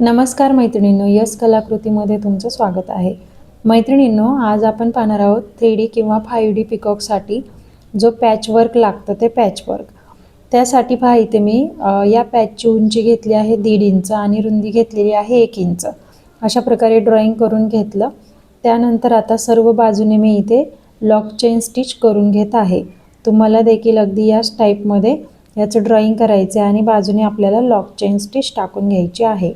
नमस्कार मैत्रिणींनो, यस कलाकृतीमध्ये तुमचं स्वागत आहे। मैत्रिणींनो, आज आपण पाहणार आहोत 3D किंवा 5D पिकॉकसाठी जो पॅचवर्क लागतं ते पॅचवर्क। त्यासाठी पहा इथे मी या पॅचची उंची घेतली आहे 1.5 इंच आणि रुंदी घेतलेली आहे 1 इंच। अशा प्रकारे ड्रॉइंग करून घेतलं। त्यानंतर आता सर्व बाजूने मी इथे लॉक चेन स्टिच करून घेत आहे। तुम्हाला देखील अगदी याच टाइपमध्ये याचं ड्रॉइंग करायचे आणि बाजूने आपल्याला लॉक चेन स्टिच टाकून घ्यायची आहे।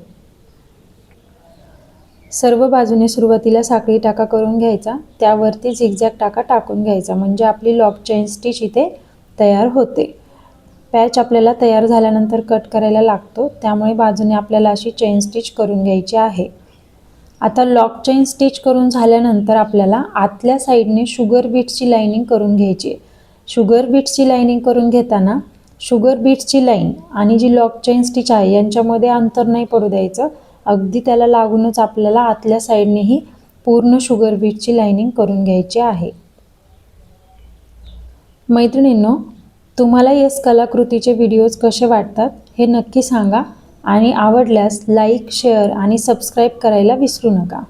सर्व बाजूने सुरुवातीला साखळी टाका करून घ्यायचा, त्यावरती झिगझॅग टाका टाकून घ्यायचा, म्हणजे आपली लॉक चेन स्टिच इथे तयार होते। पॅच आपल्याला तयार झाल्यानंतर कट करायला लागतो, त्यामुळे बाजूने आपल्याला अशी चेन स्टिच करून घ्यायची आहे। आता लॉक चेन स्टिच करून झाल्यानंतर आपल्याला आतल्या साइडने शुगर बीट्सची लाइनिंग करून घ्यायची आहे। शुगर बीट्सची लाइनिंग करून घेताना शुगर बीट्सची लाइन आणि जी लॉक चेन स्टिच आहे यांच्यामध्ये अंतर नाही पडू द्यायचं। अगदी त्याला लागूनच आपल्याला आतल्या साइडने ही पूर्ण शुगर बीट्सची लाइनिंग करून घ्यायची आहे। मैत्रिणींनो, तुम्हाला यस कलाकृतीचे व्हिडिओज कसे वाटतात हे नक्की सांगा आणि आवडल्यास लाईक, शेअर आणि सबस्क्राइब करायला विसरू नका।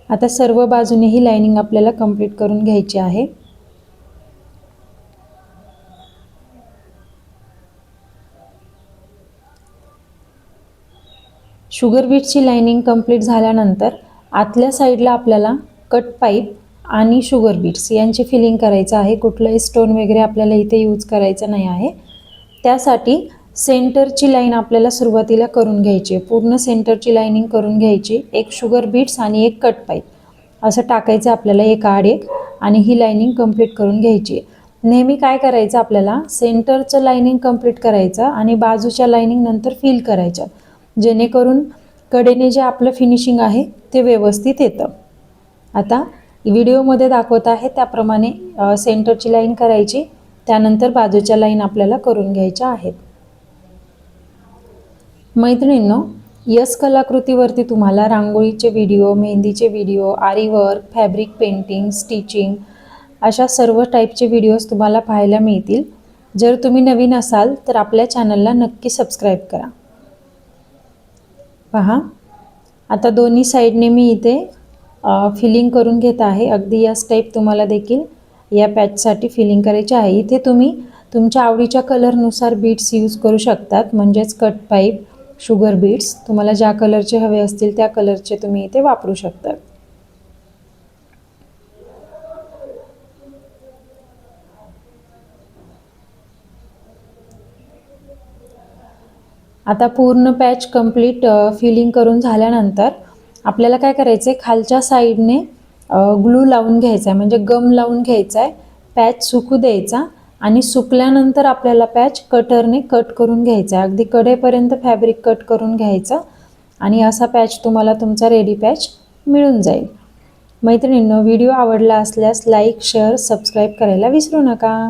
आता सर्व बाजूने ही लाइनिंग आपल्याला कंप्लीट करून घ्यायची आहे। शुगर बीट्सची लाइनिंग कंप्लीट झाल्यानंतर आतल्या साइडला आपल्याला कट पाईप आणि शुगर बीट्स यांची फिलिंग करायचं आहे। कुठलाही स्टोन वगैरे आपल्याला इथे यूज करायचं नाही आहे। त्यासाठी सेंटरची लाइन आपल्याला सुरुवातीला करून घ्यायची आहे। पूर्ण सेंटरची लाइनिंग करून घ्यायची। एक शुगर बीट्स आणि एक कट पाईप असं टाकायचं आपल्याला एक आड एक, आणि ही लाइनिंग कंप्लीट करून घ्यायची आहे। नेहमी काय करायचं, आपल्याला सेंटरचं लाइनिंग कंप्लीट करायचं आणि बाजूच्या लाइनिंग नंतर फिल करायचं, जेणेकरून कडेने जे आपलं फिनिशिंग आहे ते व्यवस्थित येतं। आता व्हिडिओमध्ये दाखवत आहे त्याप्रमाणे सेंटरची लाइन करायची, त्यानंतर बाजूच्या लाइन आपल्याला करून घ्यायच्या आहेत। मैत्रिणींनो, यस कलाकृतीवरती तुम्हाला रांगोळीचे व्हिडिओ, मेहंदीचे व्हिडिओ, आरी वर्क, फॅब्रिक पेंटिंग, स्टिचिंग अशा सर्व टाईपचे व्हिडिओज तुम्हाला पाहायला मिळतील। जर तुम्ही नवीन असाल तर आपल्या चॅनलला नक्की सबस्क्राइब करा। पहा, आता दोन्ही साइडने मी इथे फिलिंग करून घेत आहे। अगदी याच टाइप तुम्हाला देखील या पॅचसाठी फिलिंग करायची आहे। इथे तुम्ही तुमच्या आवडीच्या कलरनुसार बीट्स यूज करू शकतात, म्हणजेच कट पाईप, शुगर बीट्स तुम्हाला ज्या कलरचे हवे असतील त्या कलरचे तुम्ही इथे वापरू शकता। आता पूर्ण पॅच कंप्लीट फिलिंग करून झाल्यानंतर आपल्याला काय करायचं आहे, खालच्या साइडने ग्लू लावून घ्यायचा आहे, म्हणजे गम लावून घ्यायचा आहे। पॅच सुकू द्यायचा आणि सुकल्यानंतर आपल्याला पॅच कटरने कट करून घ्यायचा आहे। अगदी कडेपर्यंत फॅब्रिक कट करून घ्यायचं आणि असा पॅच तुम्हाला तुमचा रेडी पॅच मिळून जाईल। मैत्रिणींनो, व्हिडिओ आवडला असल्यास लाईक, शेअर, सबस्क्राइब करायला विसरू नका।